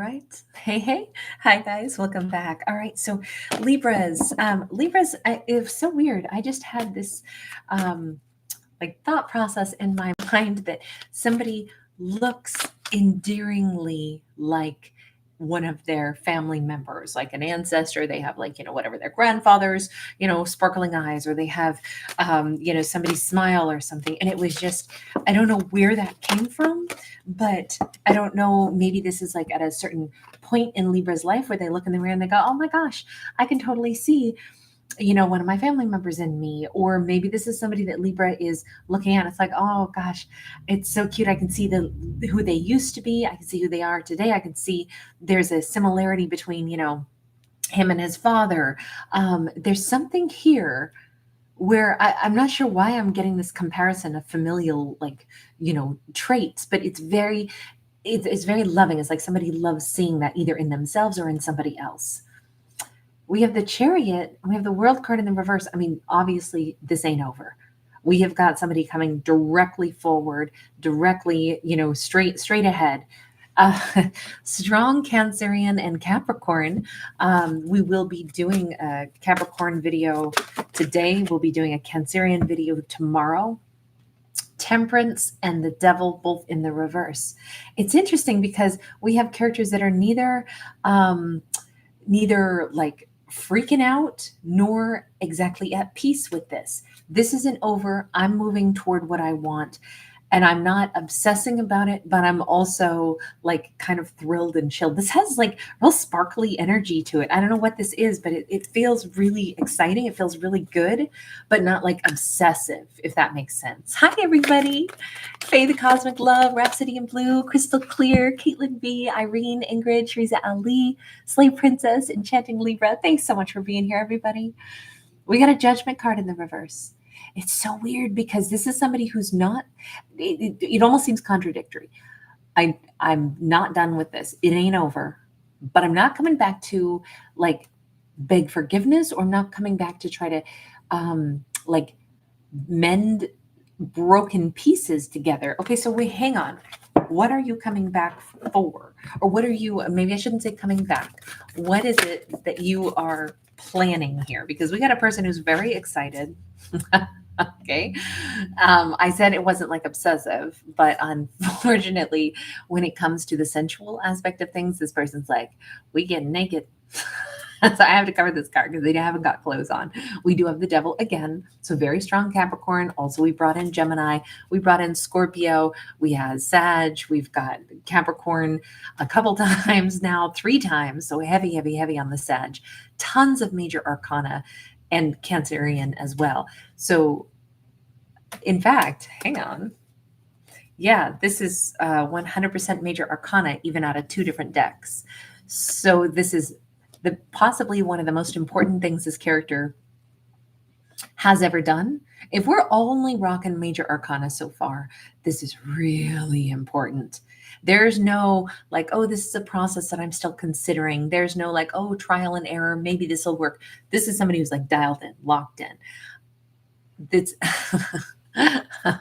right. Hey, hey. Hi, guys. Welcome back. All right. So, Libras, it was so weird. I just had this um, like thought process in my mind that somebody looks endearingly like one of their family members, like an ancestor. They have like, whatever their grandfather's, sparkling eyes, or they have, somebody's smile or something. And it was just, I don't know where that came from, but I don't know. Maybe this is like at a certain point in Libra's life where they look in the mirror and they go, oh my gosh, I can totally see one of my family members in me. Or maybe this is somebody that Libra is looking at. It's like, oh gosh, it's so cute. I can see who they used to be. I can see who they are today. I can see there's a similarity between, him and his father. There's something here where I'm not sure why I'm getting this comparison of familial, like, traits, but it's very loving. It's like somebody loves seeing that either in themselves or in somebody else. We have the Chariot, we have the World card in the reverse. I mean, obviously, this ain't over. We have got somebody coming directly forward, directly, straight ahead. Uh, Strong Cancerian and Capricorn. We will be doing a Capricorn video today. We'll be doing a Cancerian video tomorrow. Temperance and the Devil both in the reverse. It's interesting because we have characters that are neither like freaking out nor exactly at peace with this. This isn't over. I'm moving toward what I want. And I'm not obsessing about it, but I'm also like kind of thrilled and chilled. This has like real sparkly energy to it. I don't know what this is, but it feels really exciting. It feels really good, but not like obsessive, if that makes sense. Hi, everybody. Faye the Cosmic Love, Rhapsody in Blue, Crystal Clear, Caitlin B, Irene, Ingrid, Teresa Ali, Slave Princess, Enchanting Libra. Thanks so much for being here, everybody. We got a Judgment card in the reverse. It's so weird because this is somebody who's not, it almost seems contradictory. I'm not done with this. It ain't over, but I'm not coming back to like beg forgiveness, or I'm not coming back to try to like mend broken pieces together. Okay, so wait, hang on. What are you coming back for? Or what are you, maybe I shouldn't say coming back. What is it that you are planning here? Because we got a person who's very excited. Okay. I said it wasn't like obsessive, but unfortunately, when it comes to the sensual aspect of things, this person's like, we get naked. So I have to cover this card because they haven't got clothes on. We do have the Devil again. So very strong Capricorn. Also, we brought in Gemini. We brought in Scorpio. We have Sag. We've got Capricorn a couple times now, 3 times. So heavy, heavy, heavy on the Sag. Tons of major arcana and Cancerian as well. So in fact, hang on. Yeah, this is 100% major arcana, even out of 2 different decks. So this is possibly one of the most important things this character has ever done. If we're only rocking major arcana so far, this is really important. There's no like, oh, this is a process that I'm still considering. There's no like, oh, trial and error. Maybe this will work. This is somebody who's like dialed in, locked in. That's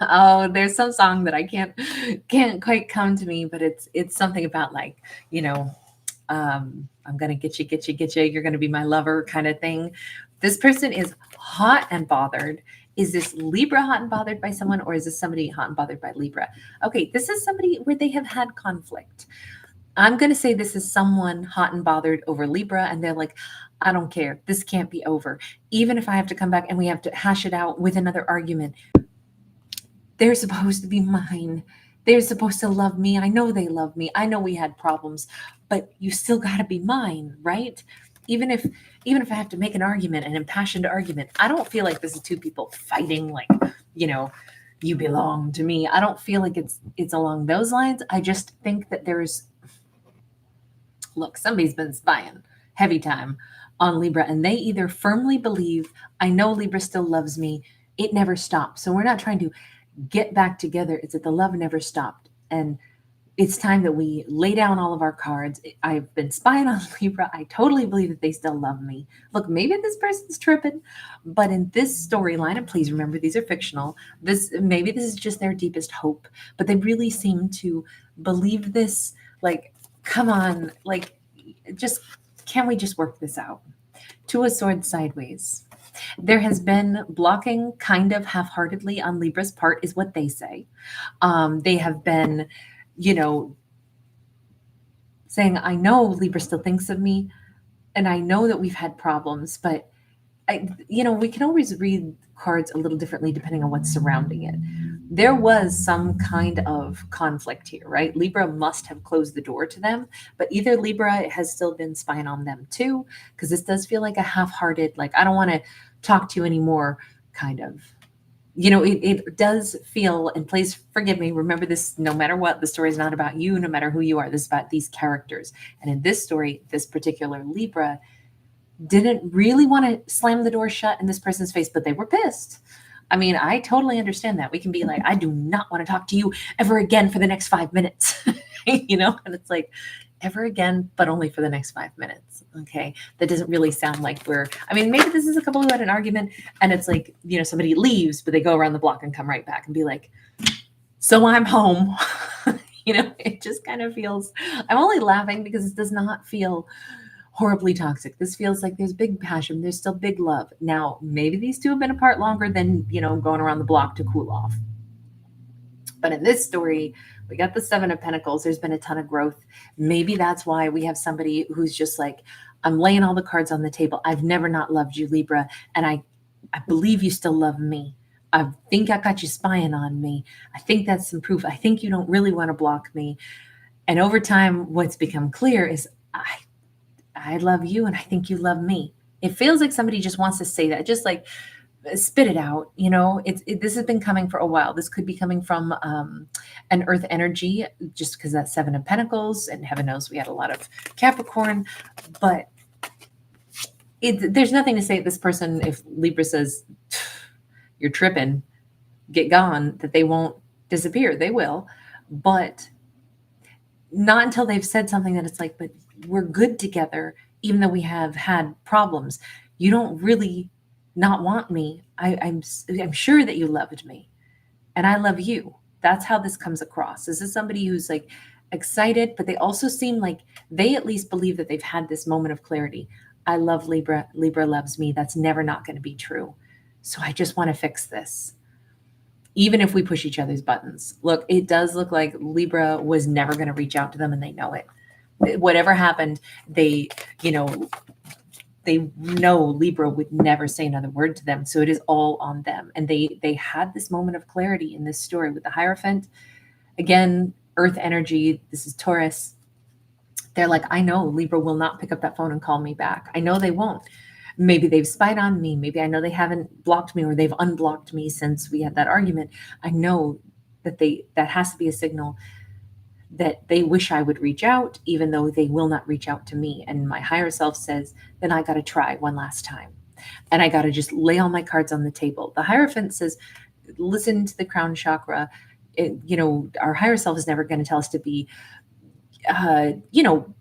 oh, there's some song that I can't quite come to me, but it's something about like, I'm gonna get you. You're gonna be my lover, kind of thing. This person is hot and bothered. Is this Libra hot and bothered by someone, or is this somebody hot and bothered by Libra? Okay, this is somebody where they have had conflict. I'm gonna say this is someone hot and bothered over Libra, and they're like, I don't care. This can't be over. Even if I have to come back and we have to hash it out with another argument, they're supposed to be mine. They're supposed to love me. I know they love me. I know we had problems, but you still got to be mine, right? Even if I have to make an argument, an impassioned argument, I don't feel like this is 2 people fighting like, you belong to me. I don't feel like it's along those lines. I just think that look, somebody's been spying heavy time on Libra, and they either firmly believe, I know Libra still loves me. It never stops. So we're not trying to get back together. It's that the love never stopped. And it's time that we lay down all of our cards. I've been spying on Libra. I totally believe that they still love me. Look, maybe this person's tripping, but in this storyline, and please remember these are fictional, maybe this is just their deepest hope, but they really seem to believe this like come on, like, just, can we just work this out? Two of Swords sideways. There has been blocking kind of half-heartedly on Libra's part, is what they say. They have been, you know, saying, I know Libra still thinks of me, and I know that we've had problems, but we can always read cards a little differently depending on what's surrounding it. There was some kind of conflict here, right? Libra must have closed the door to them, but either Libra has still been spying on them too, because this does feel like a half-hearted, like, I don't want to talk to you anymore kind of. It does feel, and please forgive me, remember this, no matter what, the story is not about you, no matter who you are. This is about these characters. And in this story, this particular Libra didn't really want to slam the door shut in this person's face, but they were pissed. I mean, I totally understand that. We can be like, I do not want to talk to you ever again for the next 5 minutes, and it's like, ever again, but only for the next 5 minutes. Okay. That doesn't really sound like maybe this is a couple who had an argument and it's like, somebody leaves, but they go around the block and come right back and be like, so I'm home. It just kind of feels, I'm only laughing because it does not feel horribly toxic. This feels like there's big passion. There's still big love. Now, maybe these two have been apart longer than, going around the block to cool off. But in this story, we got the Seven of Pentacles. There's been a ton of growth. Maybe that's why we have somebody who's just like, I'm laying all the cards on the table. I've never not loved you, Libra. And I believe you still love me. I think I got you spying on me. I think that's some proof. I think you don't really want to block me. And over time, what's become clear is I love you and I think you love me. It feels like somebody just wants to say that, just like spit it out. This has been coming for a while. This could be coming from an earth energy, just because that's Seven of Pentacles, and heaven knows we had a lot of Capricorn, but there's nothing to say this person, if Libra says, you're tripping, get gone, that they won't disappear. They will, but not until they've said something that it's like, but we're good together, even though we have had problems. You don't really not want me. I'm sure that you loved me and I love you. That's how this comes across. This is somebody who's like excited, but they also seem like they at least believe that they've had this moment of clarity. I love Libra. Libra loves me. That's never not going to be true. So I just want to fix this. Even if we push each other's buttons. Look, it does look like Libra was never going to reach out to them, and they know it. Whatever happened, they know Libra would never say another word to them. So it is all on them. And they had this moment of clarity in this story with the Hierophant. Again, earth energy. This is Taurus. They're like, I know Libra will not pick up that phone and call me back. I know they won't. Maybe they've spied on me. Maybe I know they haven't blocked me, or they've unblocked me since we had that argument. I know that that has to be a signal that they wish I would reach out, even though they will not reach out to me. And my higher self says, then I got to try one last time. And I got to just lay all my cards on the table. The Hierophant says, listen to the crown chakra. Our higher self is never going to tell us to be,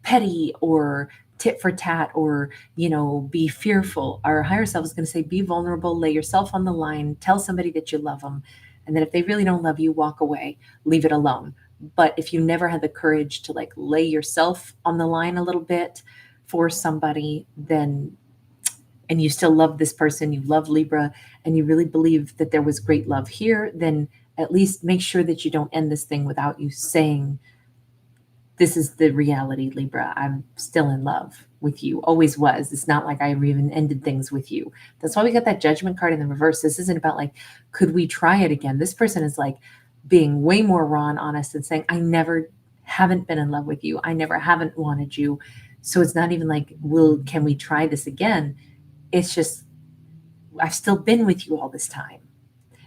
petty or tit for tat or, be fearful. Our higher self is going to say, be vulnerable, lay yourself on the line, tell somebody that you love them. And then if they really don't love you, walk away, leave it alone. But if you never had the courage to like lay yourself on the line a little bit for somebody, then, and you still love this person, you love Libra, and you really believe that there was great love here, then at least make sure that you don't end this thing without you saying, this is the reality, Libra. I'm still in love with you. Always was. It's not like I even ended things with you. That's why we got that Judgment card in the reverse. This isn't about like, could we try it again? This person is like being way more raw and honest and saying, I never haven't been in love with you. I never haven't wanted you. So it's not even like, can we try this again? It's just, I've still been with you all this time.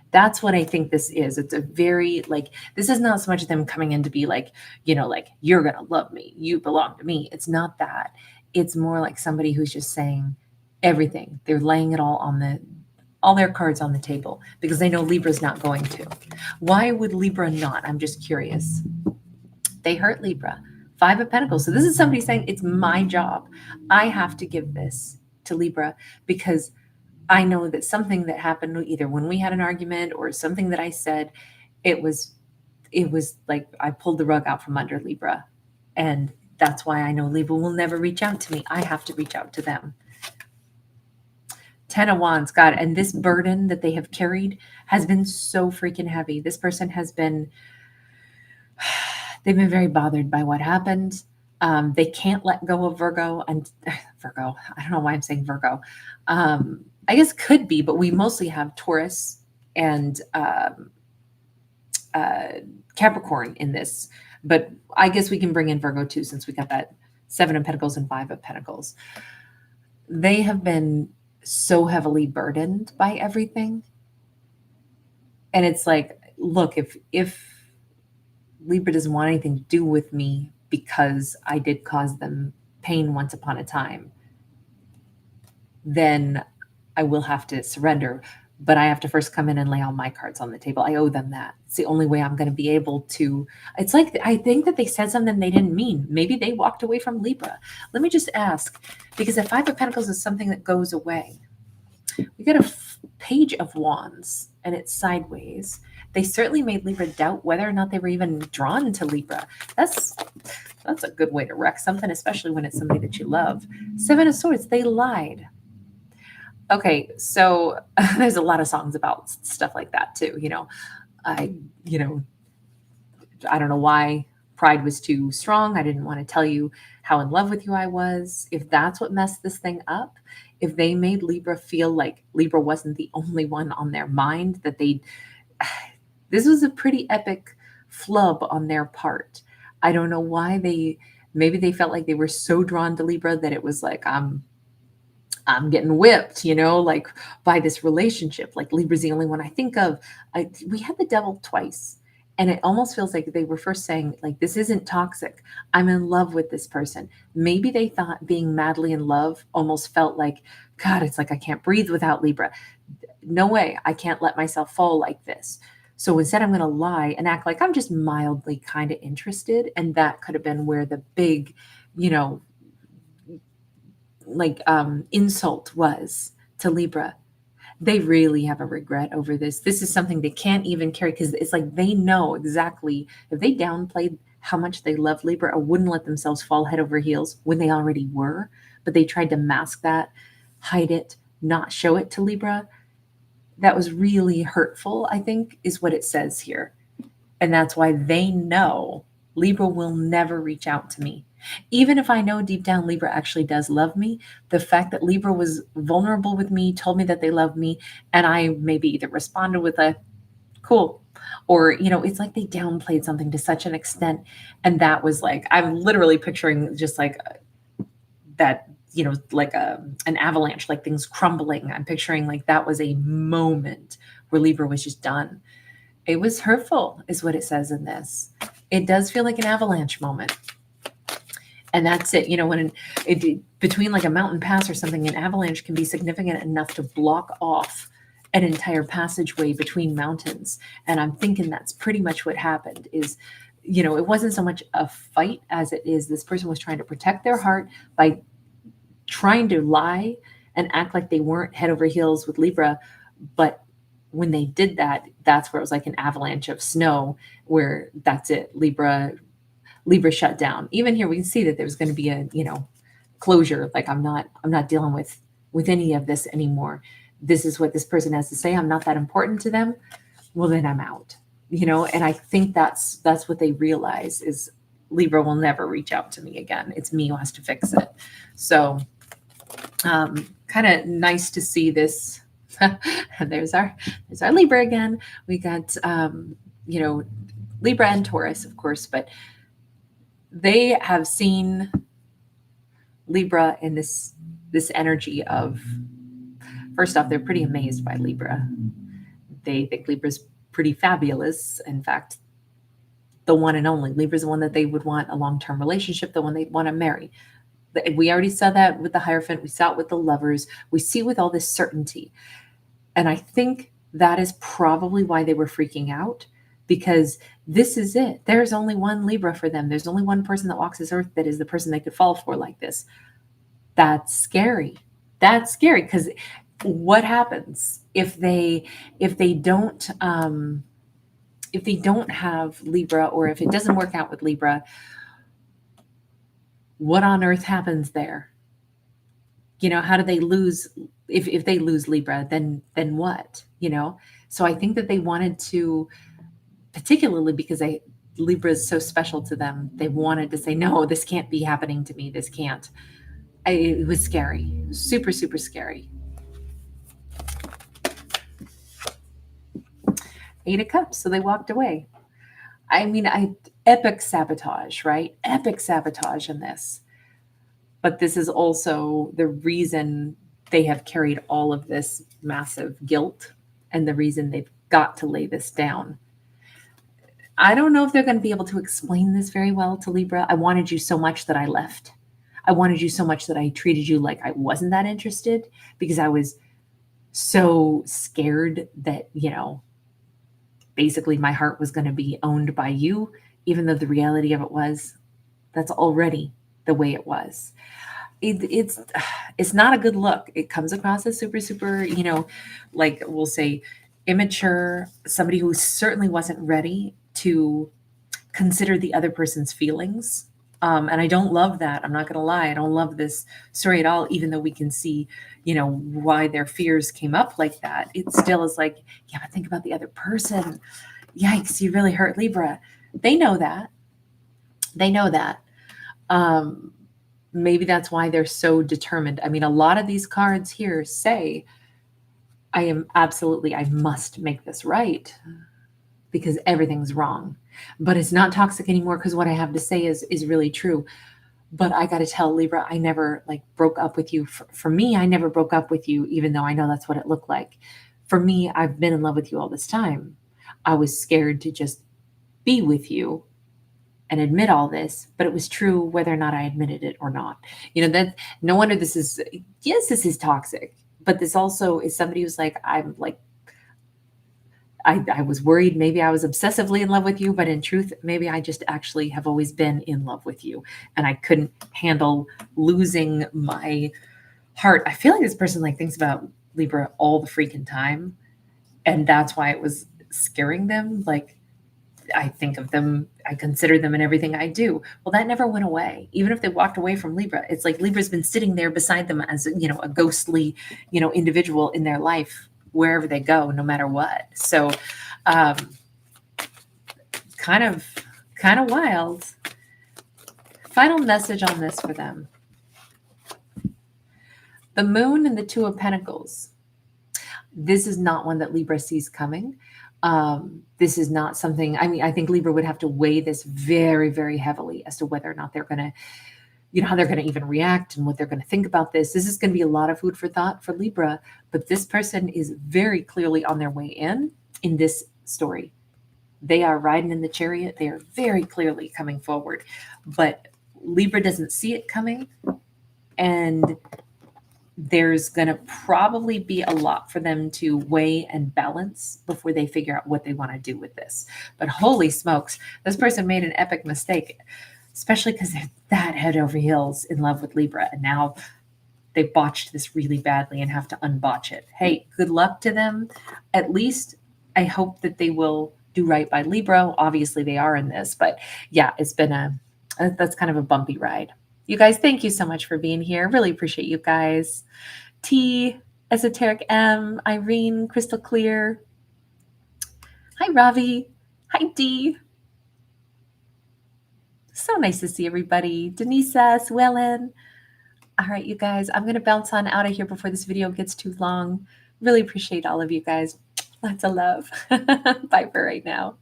That's what I think this is. It's a very this is not so much them coming in to be like, you're going to love me. You belong to me. It's not that. It's more like somebody who's just saying everything. They're laying it all their cards on the table because they know Libra's not going to. Why would Libra not? I'm just curious. They hurt Libra. Five of Pentacles. So this is somebody saying it's my job. I have to give this to Libra because I know that something that happened either when we had an argument or something that I said, it was like I pulled the rug out from under Libra. And That's why I know Libra will never reach out to me. I have to reach out to them. 10 of Wands, God, and this burden that they have carried has been so freaking heavy. This person has been, they've been very bothered by what happened. They can't let go of Virgo and Virgo. I don't know why I'm saying Virgo. I guess could be, but we mostly have Taurus and Capricorn in this. But I guess we can bring in Virgo too, since we got that 7 of Pentacles and 5 of Pentacles. They have been so heavily burdened by everything. And it's like, look, if Libra doesn't want anything to do with me because I did cause them pain once upon a time, then I will have to surrender. But I have to first come in and lay all my cards on the table. I owe them that. It's the only way I'm going to be able to. It's like, I think that they said something they didn't mean. Maybe they walked away from Libra. Let me just ask, because the 5 of Pentacles is something that goes away. We got a Page of Wands and it's sideways. They certainly made Libra doubt whether or not they were even drawn to Libra. That's a good way to wreck something, especially when it's somebody that you love. 7 of Swords, they lied. Okay, so there's a lot of songs about stuff like that too. I don't know why pride was too strong. I didn't want to tell you how in love with you I was. If that's what messed this thing up, if they made Libra feel like Libra wasn't the only one on their mind, that this was a pretty epic flub on their part. I don't know why maybe they felt like they were so drawn to Libra that it was like, I'm getting whipped, like by this relationship. Like Libra's the only one I think of. We had the devil twice. And it almost feels like they were first saying, like, this isn't toxic. I'm in love with this person. Maybe they thought being madly in love almost felt like, God, it's like I can't breathe without Libra. No way. I can't let myself fall like this. So instead, I'm going to lie and act like I'm just mildly kind of interested. And that could have been where the big, insult was to Libra. They really have a regret over this. This is something they can't even carry because it's like they know exactly if they downplayed how much they love Libra or wouldn't let themselves fall head over heels when they already were, but they tried to mask that, hide it, not show it to Libra. That was really hurtful, I think, is what it says here. And that's why they know Libra will never reach out to me. Even if I know deep down Libra actually does love me, the fact that Libra was vulnerable with me, told me that they love me, and I maybe either responded with a cool, or, it's like they downplayed something to such an extent. And that was like, I'm literally picturing just like that, like an avalanche, like things crumbling. I'm picturing like that was a moment where Libra was just done. It was hurtful, is what it says in this. It does feel like an avalanche moment. And that's it. When between like a mountain pass or something, an avalanche can be significant enough to block off an entire passageway between mountains. And I'm thinking that's pretty much what happened is, it wasn't so much a fight as it is this person was trying to protect their heart by trying to lie and act like they weren't head over heels with Libra. But when they did that, that's where it was like an avalanche of snow, where that's it. Libra shut down. Even here, we can see that there's going to be a, closure. Like I'm not dealing with any of this anymore. This is what this person has to say. I'm not that important to them. Well, then I'm out, and I think that's what they realize is Libra will never reach out to me again. It's me who has to fix it. So, kind of nice to see this. there's our Libra again. We got, Libra and Taurus, of course, but they have seen Libra in this energy of, first off, they're pretty amazed by Libra. They think Libra's pretty fabulous. In fact, the one and only. Libra's the one that they would want a long-term relationship, the one they'd want to marry. We already saw that with the Hierophant. We saw it with the Lovers. We see with all this certainty. And I think that is probably why they were freaking out, because this is it. There's only one Libra for them. There's only one person that walks this earth that is the person they could fall for like this. That's scary. That's scary, because what happens if they don't have Libra, or if it doesn't work out with Libra? What on earth happens there? You know, how do they lose? If they lose Libra, then what? You know? So I think that they wanted to, particularly because Libra is so special to them, they wanted to say, no, this can't be happening to me. This can't. It was scary. Super, super scary. 8 of Cups. So they walked away. I mean, epic sabotage, right? Epic sabotage in this. But this is also the reason they have carried all of this massive guilt and the reason they've got to lay this down. I don't know if they're going to be able to explain this very well to Libra. I wanted you so much that I left. I wanted you so much that I treated you like I wasn't that interested because I was so scared that, you know, basically my heart was going to be owned by you, even though the reality of it was that's already the way it was. It's not a good look. It comes across as super, super, you know, like we'll say immature, somebody who certainly wasn't ready to consider the other person's feelings. And I don't love that. I'm not going to lie. I don't love this story at all, even though we can see, you know, why their fears came up like that. It still is like, yeah, but think about the other person. Yikes, you really hurt Libra. They know that. They know that. Maybe that's why they're so determined. I mean, a lot of these cards here say, I must make this right because everything's wrong. But it's not toxic anymore because what I have to say is really true. But I got to tell Libra, I never broke up with you. For me, I never broke up with you, even though I know that's what it looked like. For me, I've been in love with you all this time. I was scared to just be with you and admit all this, but it was true whether or not I admitted it or not. You know, that no wonder this is toxic, but this also is somebody who's like, I was worried maybe I was obsessively in love with you, but in truth, maybe I just actually have always been in love with you and I couldn't handle losing my heart. I feel like this person thinks about Libra all the freaking time. And that's why it was scaring them. I think of them, I consider them in everything I do. Well, that never went away. Even if they walked away from Libra, it's like Libra's been sitting there beside them as, you know, a ghostly, you know, individual in their life, wherever they go, no matter what. So, kind of wild. Final message on this for them. The Moon and the Two of Pentacles. This is not one that Libra sees coming. This is not something, I mean, I think Libra would have to weigh this very, very heavily as to whether or not they're going to, you know, how they're going to even react and what they're going to think about this. This is going to be a lot of food for thought for Libra, but this person is very clearly on their way in this story. They are riding in the chariot. They are very clearly coming forward, but Libra doesn't see it coming. And there's going to probably be a lot for them to weigh and balance before they figure out what they want to do with this. But holy smokes, this person made an epic mistake, especially because they're that head over heels in love with Libra. And now they botched this really badly and have to unbotch it. Hey, good luck to them. At least I hope that they will do right by Libra. Obviously they are in this, but yeah, it's been that's kind of a bumpy ride. You guys, thank you so much for being here. Really appreciate you guys. T, Esoteric M, Irene, Crystal Clear. Hi, Ravi. Hi, D. So nice to see everybody. Denisa, Swellen. All right, you guys, I'm going to bounce on out of here before this video gets too long. Really appreciate all of you guys. Lots of love. Bye for right now.